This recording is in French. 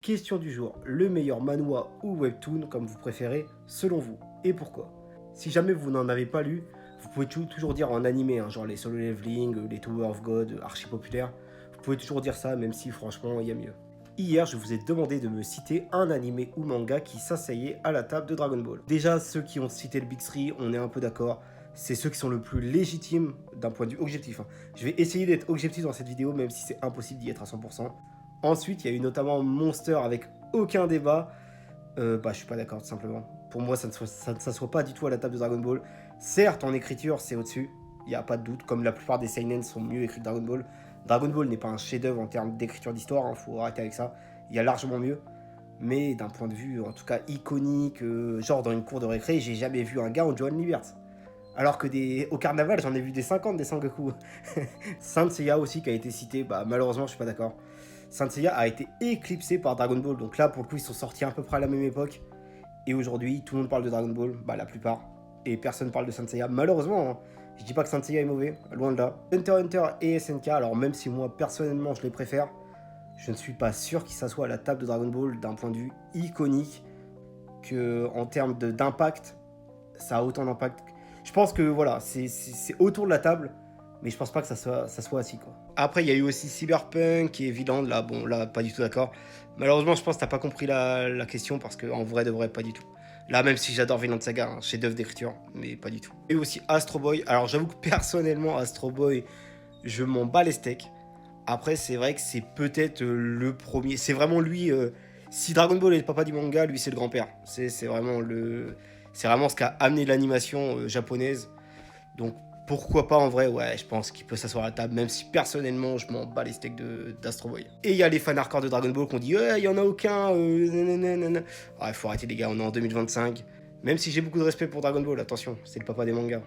Question du jour, le meilleur manhwa ou webtoon, comme vous préférez, selon vous, et pourquoi? Si jamais vous n'en avez pas lu, vous pouvez toujours dire en animé, hein, genre les Solo Leveling, les Tower of God, archi populaires, vous pouvez toujours dire ça, même si franchement, il y a mieux. Hier, je vous ai demandé de me citer un animé ou manga qui s'asseyait à la table de Dragon Ball. Déjà, ceux qui ont cité le Big Three, on est un peu d'accord, c'est ceux qui sont le plus légitimes d'un point de vue objectif, hein. Je vais essayer d'être objectif dans cette vidéo, même si c'est impossible d'y être à 100%. Ensuite, il y a eu notamment Monster avec aucun débat. Je suis pas d'accord, tout simplement. Pour moi, ça ne s'assoit pas du tout à la table de Dragon Ball. Certes, en écriture, c'est au-dessus, il n'y a pas de doute, comme la plupart des seinen sont mieux écrits que Dragon Ball. Dragon Ball n'est pas un chef-d'œuvre en termes d'écriture d'histoire, hein, faut arrêter avec ça. Il y a largement mieux. Mais d'un point de vue, en tout cas, iconique, genre dans une cour de récré, j'ai jamais vu un gars en Johan Liberts. Alors que au carnaval, j'en ai vu des 50 des Sangoku. Saint Seiya aussi qui a été cité, bah malheureusement, je suis pas d'accord. Saint Seiya a été éclipsé par Dragon Ball, donc là, pour le coup, ils sont sortis à peu près à la même époque. Et aujourd'hui, tout le monde parle de Dragon Ball, bah la plupart. Et personne parle de Saint Seiya, malheureusement, hein. Je dis pas que Saint Seiya est mauvais, loin de là. Hunter x Hunter et SNK, alors même si moi, personnellement, je les préfère, je ne suis pas sûr qu'ils s'assoient à la table de Dragon Ball d'un point de vue iconique, que en termes d'impact, ça a autant d'impact. Je pense que voilà, c'est autour de la table, mais je pense pas que ça soit assis, quoi. Après, il y a eu aussi Cyberpunk et Viland, là, bon, là, pas du tout d'accord. Malheureusement, je pense que t'as pas compris la question, parce qu'en vrai de vrai, pas du tout. Là, même si j'adore Vinland Saga, hein, chef-d'œuvre d'écriture, mais pas du tout. Et aussi Astro Boy. Alors, j'avoue que personnellement, Astro Boy, je m'en bats les steaks. Après, c'est vrai que c'est peut-être le premier. C'est vraiment lui. Si Dragon Ball est le papa du manga, lui, c'est le grand-père. C'est vraiment le. C'est vraiment ce qu'a amené l'animation japonaise. Donc, pourquoi pas en vrai, ouais, je pense qu'il peut s'asseoir à la table, même si personnellement, je m'en bats les steaks d'Astro Boy. Et il y a les fans hardcore de Dragon Ball qui ont dit, il y en a aucun, nanana. Ouais, faut arrêter, les gars, on est en 2025. Même si j'ai beaucoup de respect pour Dragon Ball, attention, c'est le papa des mangas.